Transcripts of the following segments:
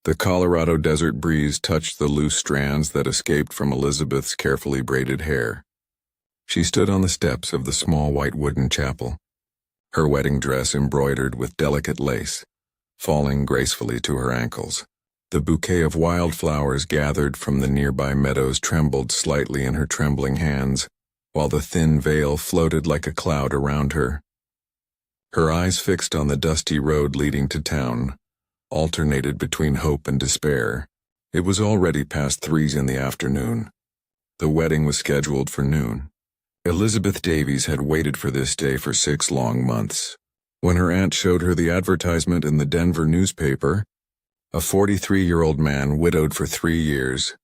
The Colorado desert breeze touched the loose strands that escaped from Elizabeth's carefully braided hair. She stood on the steps of the small white wooden chapel, her wedding dress embroidered with delicate lace, falling gracefully to her ankles. The bouquet of wildflowers gathered from the nearby meadows trembled slightly in her trembling hands, while the thin veil floated like a cloud around her. Her eyes fixed on the dusty road leading to town, alternated between hope and despair. It was already past 3 in the afternoon. The wedding was scheduled for noon. Elizabeth Davies had waited for this day for 6 long months. When her aunt showed her the advertisement in the Denver newspaper, a 43-year-old man widowed for 3 years,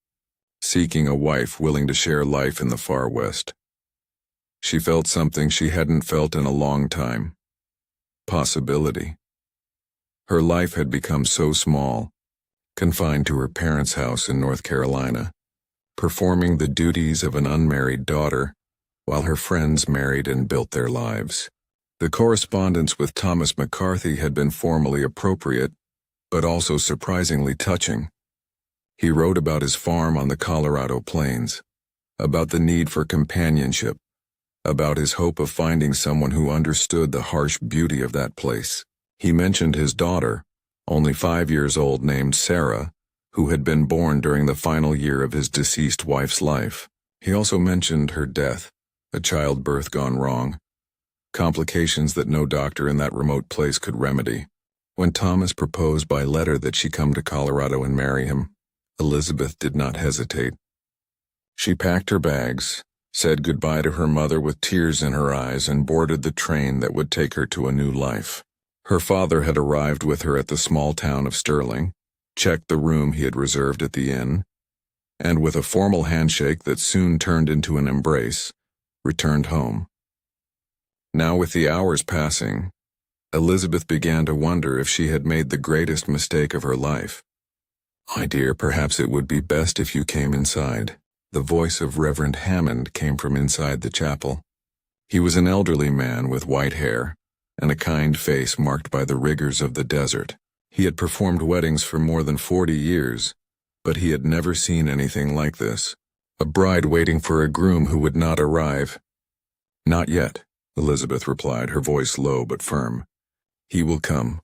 seeking a wife willing to share life in the far west. She felt something she hadn't felt in a long time. Possibility. Her life had become so small, confined to her parents' house in North Carolina, performing the duties of an unmarried daughter while her friends married and built their lives. The correspondence with Thomas McCarthy had been formally appropriate, but also surprisingly touching. He wrote about his farm on the Colorado plains, about the need for companionship, about his hope of finding someone who understood the harsh beauty of that place. He mentioned his daughter, only 5 years old, named Sarah, who had been born during the final year of his deceased wife's life. He also mentioned her death, a childbirth gone wrong, complications that no doctor in that remote place could remedy. When Thomas proposed by letter that she come to Colorado and marry him, Elizabeth did not hesitate. She packed her bags, said goodbye to her mother with tears in her eyes, and boarded the train that would take her to a new life. Her father had arrived with her at the small town of Sterling, checked the room he had reserved at the inn, and with a formal handshake that soon turned into an embrace, returned home. Now, with the hours passing, Elizabeth began to wonder if she had made the greatest mistake of her life. "My dear, perhaps it would be best if you came inside." The voice of Reverend Hammond came from inside the chapel. He was an elderly man with white hair and a kind face marked by the rigors of the desert. He had performed weddings for more than 40 years, but he had never seen anything like this. A bride waiting for a groom who would not arrive. "Not yet," Elizabeth replied, her voice low but firm. "He will come.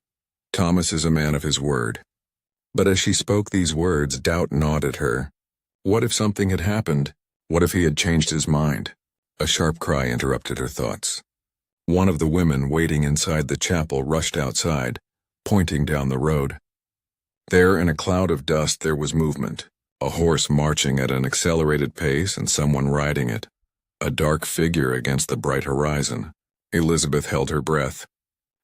Thomas is a man of his word." But as she spoke these words, doubt gnawed at her. What if something had happened? What if he had changed his mind? A sharp cry interrupted her thoughts. One of the women waiting inside the chapel rushed outside, pointing down the road. There, in a cloud of dust, there was movement. A horse marching at an accelerated pace and someone riding it. A dark figure against the bright horizon. Elizabeth held her breath.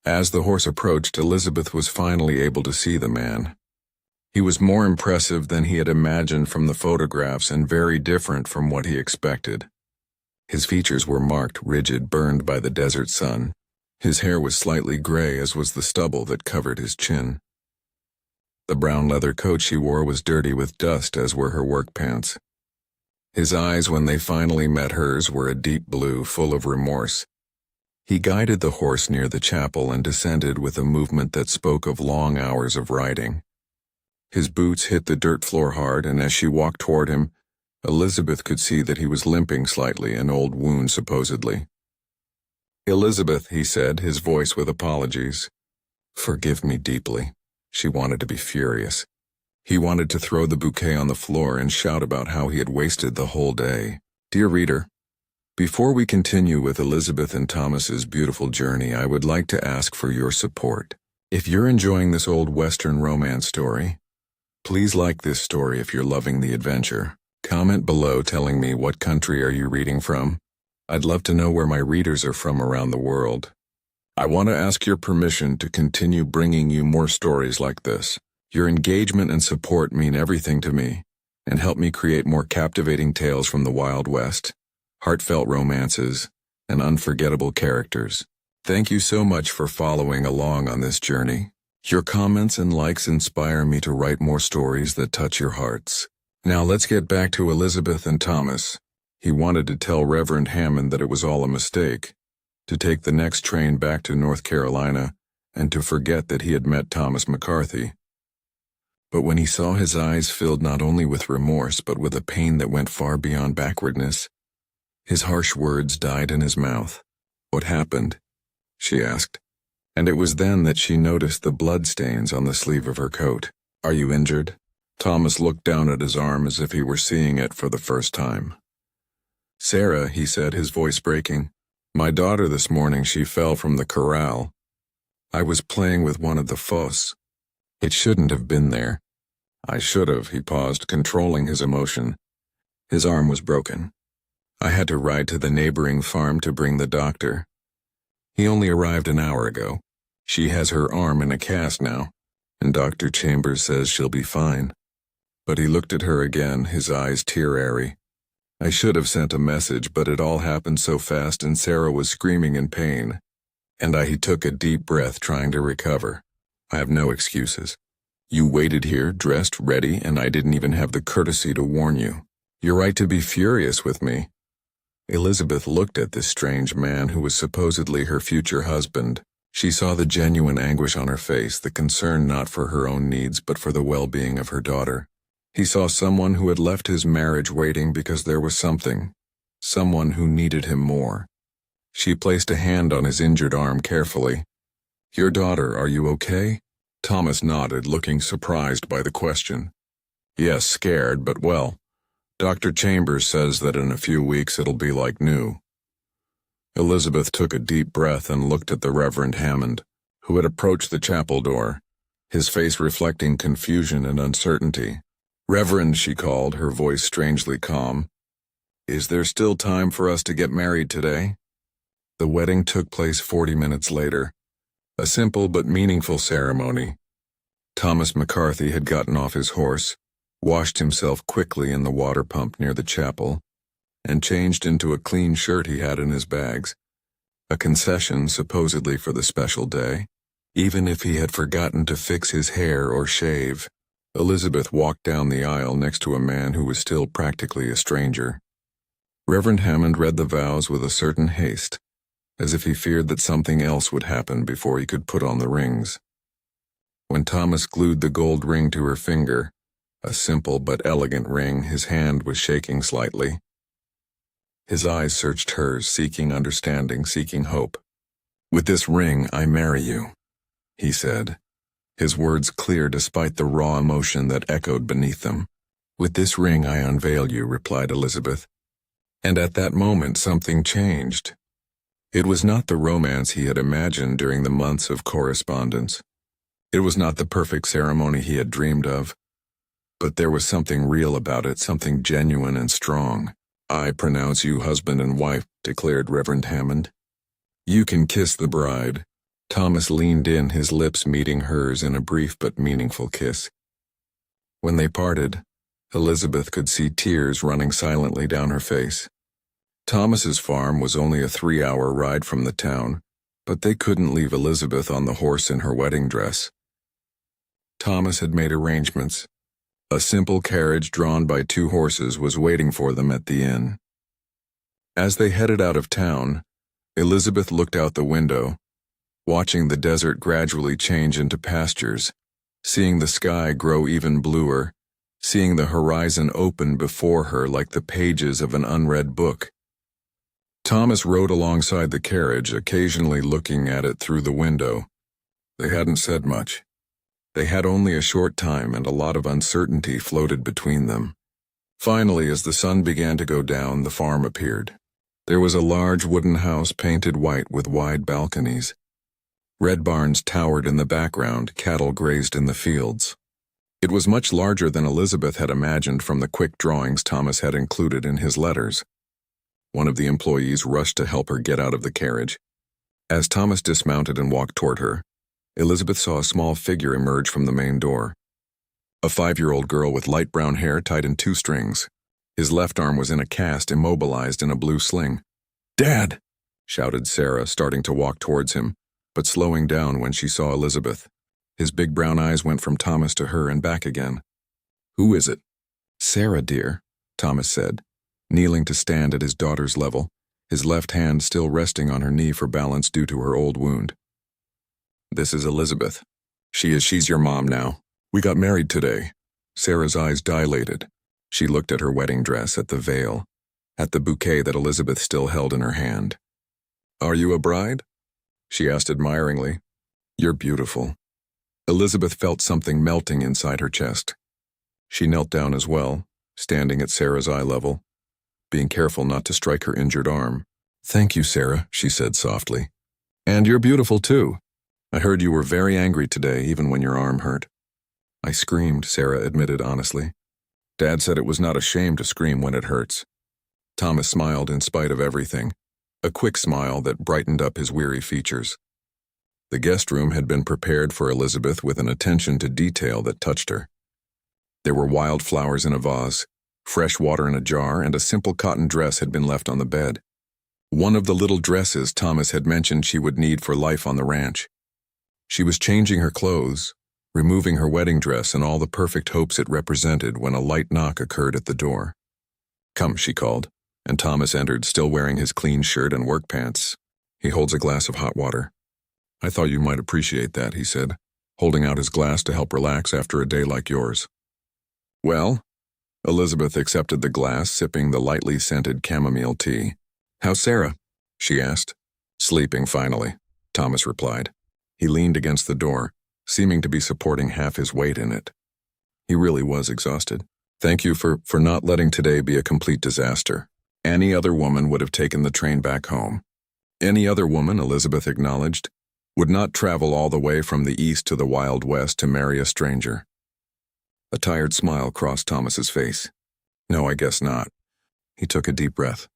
As the horse approached, Elizabeth was finally able to see the man. He was more impressive than he had imagined from the photographs and very different from what he expected. His features were marked, rigid, burned by the desert sun. His hair was slightly gray, as was the stubble that covered his chin. The brown leather coat she wore was dirty with dust, as were her work pants. His eyes, when they finally met hers, were a deep blue, full of remorse. He guided the horse near the chapel and descended with a movement that spoke of long hours of riding. His boots hit the dirt floor hard, and as she walked toward him, Elizabeth could see that he was limping slightly, an old wound supposedly. "Elizabeth," he said, his voice with apologies. "Forgive me deeply." She wanted to be furious. He wanted to throw the bouquet on the floor and shout about how he had wasted the whole day. Dear reader, before we continue with Elizabeth and Thomas's beautiful journey, I would like to ask for your support. If you're enjoying this old Western romance story, please like this story if you're loving the adventure. Comment below telling me what country are you reading from. I'd love to know where my readers are from around the world. I want to ask your permission to continue bringing you more stories like this. Your engagement and support mean everything to me, and help me create more captivating tales from the Wild West, heartfelt romances, and unforgettable characters. Thank you so much for following along on this journey. Your comments and likes inspire me to write more stories that touch your hearts. Now let's get back to Elizabeth and Thomas. He wanted to tell Reverend Hammond that it was all a mistake, to take the next train back to North Carolina, and to forget that he had met Thomas McCarthy. But when he saw his eyes filled not only with remorse but with a pain that went far beyond backwardness, his harsh words died in his mouth. "What happened?" she asked, and it was then that she noticed the blood stains on the sleeve of her coat. "Are you injured?" Thomas looked down at his arm as if he were seeing it for the first time. "Sarah," he said, his voice breaking, "my daughter this morning, she fell from the corral. I was playing with one of the fosse. It shouldn't have been there. I should have," he paused, controlling his emotion. His arm was broken. "I had to ride to the neighboring farm to bring the doctor. He only arrived an hour ago. She has her arm in a cast now, and Dr. Chambers says she'll be fine." But he looked at her again, his eyes tear-airy. "I should have sent a message, but it all happened so fast and Sarah was screaming in pain. And he took a deep breath, trying to recover. "I have no excuses. You waited here, dressed, ready, and I didn't even have the courtesy to warn you. You're right to be furious with me." Elizabeth looked at this strange man who was supposedly her future husband. She saw the genuine anguish on her face, the concern not for her own needs but for the well-being of her daughter. He saw someone who had left his marriage waiting because there was someone who needed him more. She placed a hand on his injured arm carefully. "Your daughter, are you okay?" Thomas nodded, looking surprised by the question. "Yes, scared, but well. Dr. Chambers says that in a few weeks it'll be like new." Elizabeth took a deep breath and looked at the Reverend Hammond, who had approached the chapel door, his face reflecting confusion and uncertainty. "Reverend," she called, her voice strangely calm, "is there still time for us to get married today?" The wedding took place 40 minutes later, a simple but meaningful ceremony. Thomas McCarthy had gotten off his horse, washed himself quickly in the water pump near the chapel, and changed into a clean shirt he had in his bags, a concession supposedly for the special day, even if he had forgotten to fix his hair or shave. Elizabeth walked down the aisle next to a man who was still practically a stranger. Reverend Hammond read the vows with a certain haste, as if he feared that something else would happen before he could put on the rings. When Thomas glued the gold ring to her finger, a simple but elegant ring, his hand was shaking slightly. His eyes searched hers, seeking understanding, seeking hope. "With this ring, I marry you," he said, his words clear despite the raw emotion that echoed beneath them. "With this ring I unveil you," replied Elizabeth. And at that moment something changed. It was not the romance he had imagined during the months of correspondence. It was not the perfect ceremony he had dreamed of. But there was something real about it, something genuine and strong. "I pronounce you husband and wife," declared Reverend Hammond. "You can kiss the bride." Thomas leaned in, his lips meeting hers in a brief but meaningful kiss. When they parted, Elizabeth could see tears running silently down her face. Thomas's farm was only a 3-hour ride from the town, but they couldn't leave Elizabeth on the horse in her wedding dress. Thomas had made arrangements. A simple carriage drawn by 2 horses was waiting for them at the inn. As they headed out of town, Elizabeth looked out the window, watching the desert gradually change into pastures, seeing the sky grow even bluer, seeing the horizon open before her like the pages of an unread book. Thomas rode alongside the carriage, occasionally looking at it through the window. They hadn't said much. They had only a short time, and a lot of uncertainty floated between them. Finally, as the sun began to go down, the farm appeared. There was a large wooden house painted white with wide balconies. Red barns towered in the background, cattle grazed in the fields. It was much larger than Elizabeth had imagined from the quick drawings Thomas had included in his letters. One of the employees rushed to help her get out of the carriage. As Thomas dismounted and walked toward her, Elizabeth saw a small figure emerge from the main door. A 5-year-old girl with light brown hair tied in 2 strings. His left arm was in a cast, immobilized in a blue sling. "Dad!" shouted Sarah, starting to walk towards him, but slowing down when she saw Elizabeth. His big brown eyes went from Thomas to her and back again. "Who is it?" "Sarah, dear," Thomas said, kneeling to stand at his daughter's level, his left hand still resting on her knee for balance due to her old wound. "This is Elizabeth. She's your mom now." We got married today. Sarah's eyes dilated. She looked at her wedding dress, at the veil, at the bouquet that Elizabeth still held in her hand. Are you a bride? She asked admiringly. You're beautiful. Elizabeth felt something melting inside her chest. She knelt down as well, standing at Sarah's eye level, being careful not to strike her injured arm. Thank you, Sarah, she said softly. And you're beautiful too. I heard you were very angry today, even when your arm hurt. I screamed, Sarah admitted honestly. Dad said it was not a shame to scream when it hurts. Thomas smiled in spite of everything, a quick smile that brightened up his weary features. The guest room had been prepared for Elizabeth with an attention to detail that touched her. There were wild flowers in a vase, fresh water in a jar, and a simple cotton dress had been left on the bed. One of the little dresses Thomas had mentioned she would need for life on the ranch. She was changing her clothes, removing her wedding dress and all the perfect hopes it represented when a light knock occurred at the door. Come, she called, and Thomas entered, still wearing his clean shirt and work pants. He holds a glass of hot water. I thought you might appreciate that, he said, holding out his glass to help relax after a day like yours. Well? Elizabeth accepted the glass, sipping the lightly scented chamomile tea. How's Sarah? She asked. Sleeping, finally, Thomas replied. He leaned against the door, seeming to be supporting half his weight in it. He really was exhausted. Thank you for not letting today be a complete disaster. Any other woman would have taken the train back home. Any other woman, Elizabeth acknowledged, would not travel all the way from the east to the Wild West to marry a stranger. A tired smile crossed Thomas's face. No, I guess not. He took a deep breath.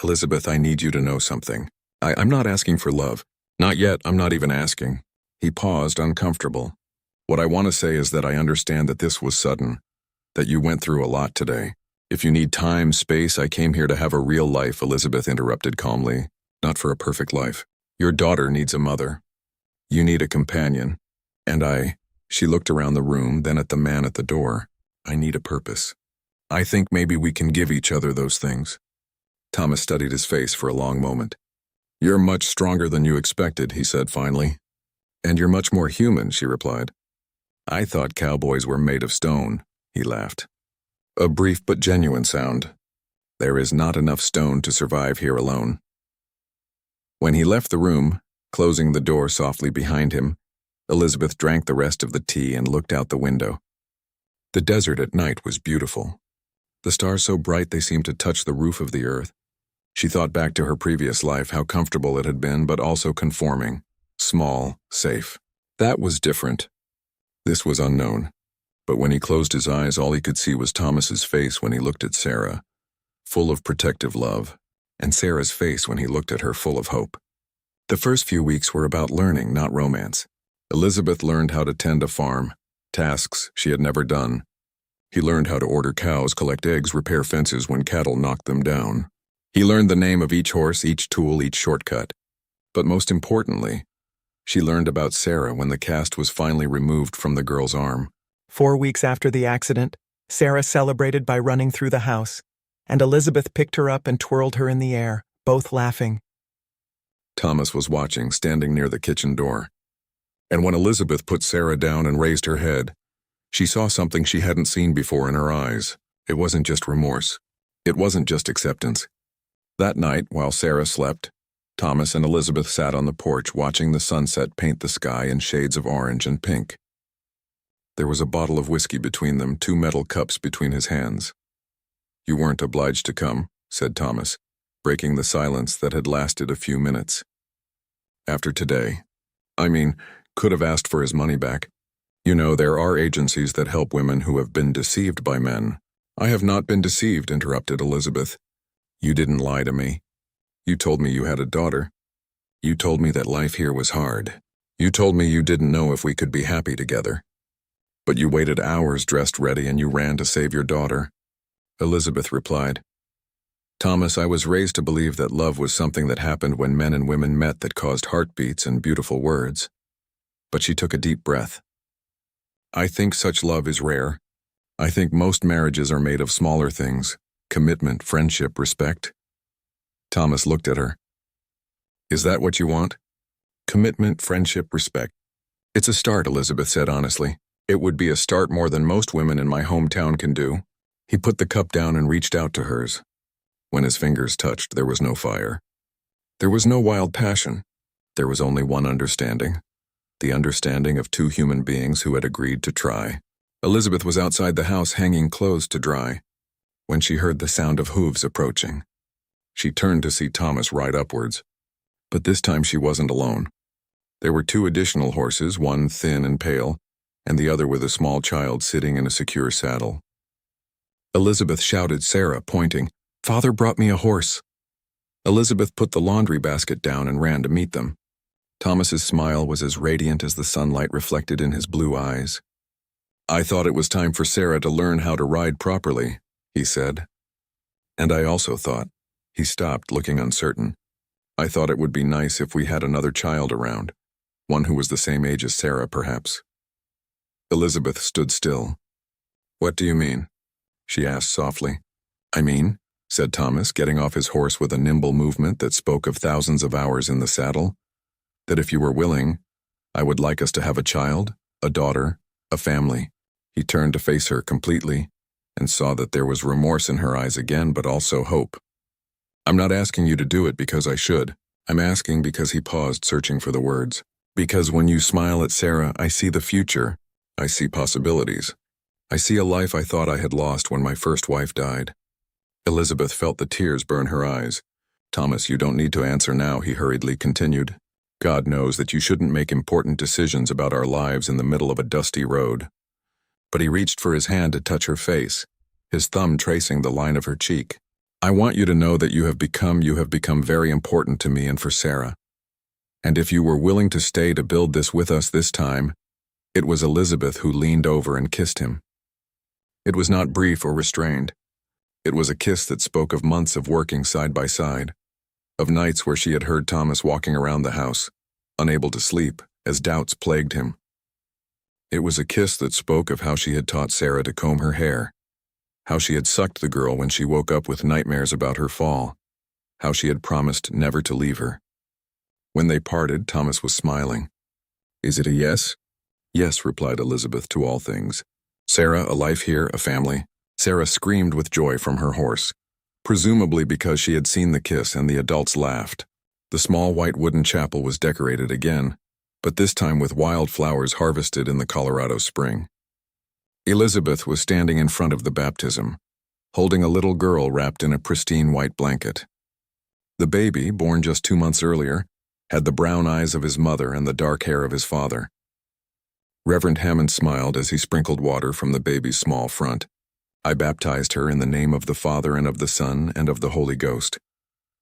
Elizabeth, I need you to know something. I'm not asking for love. Not yet, I'm not even asking. He paused, uncomfortable. What I want to say is that I understand that this was sudden, that you went through a lot today. If you need time, space, I came here to have a real life, Elizabeth interrupted calmly. Not for a perfect life. Your daughter needs a mother. You need a companion. And she looked around the room, then at the man at the door. I need a purpose. I think maybe we can give each other those things. Thomas studied his face for a long moment. You're much stronger than you expected, he said finally. And you're much more human, she replied. I thought cowboys were made of stone, he laughed. A brief but genuine sound. There is not enough stone to survive here alone. When he left the room, closing the door softly behind him, Elizabeth drank the rest of the tea and looked out the window. The desert at night was beautiful. The stars so bright they seemed to touch the roof of the earth. She thought back to her previous life, how comfortable it had been, but also conforming. Small, safe. That was different. This was unknown. But when he closed his eyes, all he could see was Thomas's face when he looked at Sarah, full of protective love, and Sarah's face when he looked at her, full of hope. The first few weeks were about learning, not romance. Elizabeth learned how to tend a farm, tasks she had never done. He learned how to order cows, collect eggs, repair fences when cattle knocked them down. He learned the name of each horse, each tool, each shortcut. But most importantly, she learned about Sarah when the cast was finally removed from the girl's arm. 4 weeks after the accident, Sarah celebrated by running through the house, and Elizabeth picked her up and twirled her in the air, both laughing. Thomas was watching, standing near the kitchen door. And when Elizabeth put Sarah down and raised her head, she saw something she hadn't seen before in her eyes. It wasn't just remorse. It wasn't just acceptance. That night, while Sarah slept, Thomas and Elizabeth sat on the porch watching the sunset paint the sky in shades of orange and pink. There was a bottle of whiskey between them, 2 metal cups between his hands. You weren't obliged to come, said Thomas, breaking the silence that had lasted a few minutes. After today, could have asked for his money back. You know, there are agencies that help women who have been deceived by men. I have not been deceived, interrupted Elizabeth. You didn't lie to me. You told me you had a daughter. You told me that life here was hard. You told me you didn't know if we could be happy together. But you waited hours dressed ready and you ran to save your daughter. Elizabeth replied, Thomas, I was raised to believe that love was something that happened when men and women met that caused heartbeats and beautiful words. But she took a deep breath. I think such love is rare. I think most marriages are made of smaller things: commitment, friendship, respect. Thomas looked at her. Is that what you want? Commitment, friendship, respect. It's a start, Elizabeth said honestly. It would be a start more than most women in my hometown can do. He put the cup down and reached out to hers. When his fingers touched, there was no fire. There was no wild passion. There was only one understanding. The understanding of two human beings who had agreed to try. Elizabeth was outside the house hanging clothes to dry when she heard the sound of hooves approaching. She turned to see Thomas ride upwards. But this time she wasn't alone. There were two additional horses, one thin and pale, and the other with a small child sitting in a secure saddle. Elizabeth shouted, Sarah, pointing, "Father brought me a horse." Elizabeth put the laundry basket down and ran to meet them. Thomas's smile was as radiant as the sunlight reflected in his blue eyes. "I thought it was time for Sarah to learn how to ride properly," he said. "And I also thought," he stopped, looking uncertain, "I thought it would be nice if we had another child around, one who was the same age as Sarah, perhaps." Elizabeth stood still. "What do you mean?" she asked softly. "I mean," said Thomas, getting off his horse with a nimble movement that spoke of thousands of hours in the saddle, "that if you were willing, I would like us to have a child, a daughter, a family." He turned to face her completely and saw that there was remorse in her eyes again, but also hope. "I'm not asking you to do it because I should. I'm asking because," he paused, searching for the words, "because when you smile at Sarah, I see the future. I see possibilities. I see a life I thought I had lost when my first wife died." Elizabeth felt the tears burn her eyes. "Thomas, you don't need to answer now," he hurriedly continued. "God knows that you shouldn't make important decisions about our lives in the middle of a dusty road." But he reached for his hand to touch her face, his thumb tracing the line of her cheek. "I want you to know that you have become very important to me and for Sarah. And if you were willing to stay to build this with us this time," it was Elizabeth who leaned over and kissed him. It was not brief or restrained. It was a kiss that spoke of months of working side by side, of nights where she had heard Thomas walking around the house, unable to sleep, as doubts plagued him. It was a kiss that spoke of how she had taught Sarah to comb her hair, how she had sucked the girl when she woke up with nightmares about her fall, how she had promised never to leave her. When they parted, Thomas was smiling. "Is it a yes?" "Yes," replied Elizabeth to all things. "Sarah, a life here, a family." Sarah screamed with joy from her horse, presumably because she had seen the kiss, and the adults laughed. The small white wooden chapel was decorated again, but this time with wild flowers harvested in the Colorado spring. Elizabeth was standing in front of the baptism, holding a little girl wrapped in a pristine white blanket. The baby, born just 2 months earlier, had the brown eyes of his mother and the dark hair of his father. Reverend Hammond smiled as he sprinkled water from the baby's small front. "I baptized her in the name of the Father and of the Son and of the Holy Ghost.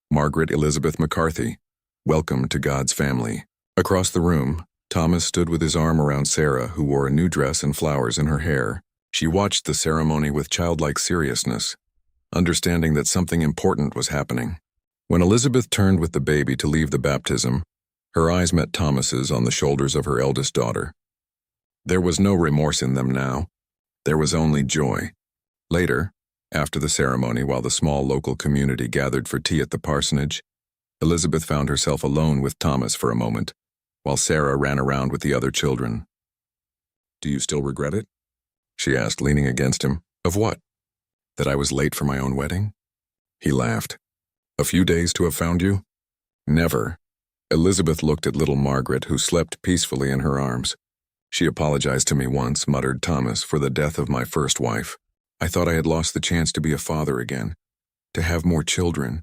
Margaret Elizabeth McCarthy, welcome to God's family." Across the room, Thomas stood with his arm around Sarah, who wore a new dress and flowers in her hair. She watched the ceremony with childlike seriousness, understanding that something important was happening. When Elizabeth turned with the baby to leave the baptism, her eyes met Thomas's on the shoulders of her eldest daughter. There was no remorse in them now. There was only joy. Later, after the ceremony, while the small local community gathered for tea at the parsonage, Elizabeth found herself alone with Thomas for a moment, while Sarah ran around with the other children. "Do you still regret it?" she asked, leaning against him. "Of what? That I was late for my own wedding?" He laughed. "A few days to have found you? Never." Elizabeth looked at little Margaret, who slept peacefully in her arms. "She apologized to me once," muttered Thomas, "for the death of my first wife. I thought I had lost the chance to be a father again, to have more children.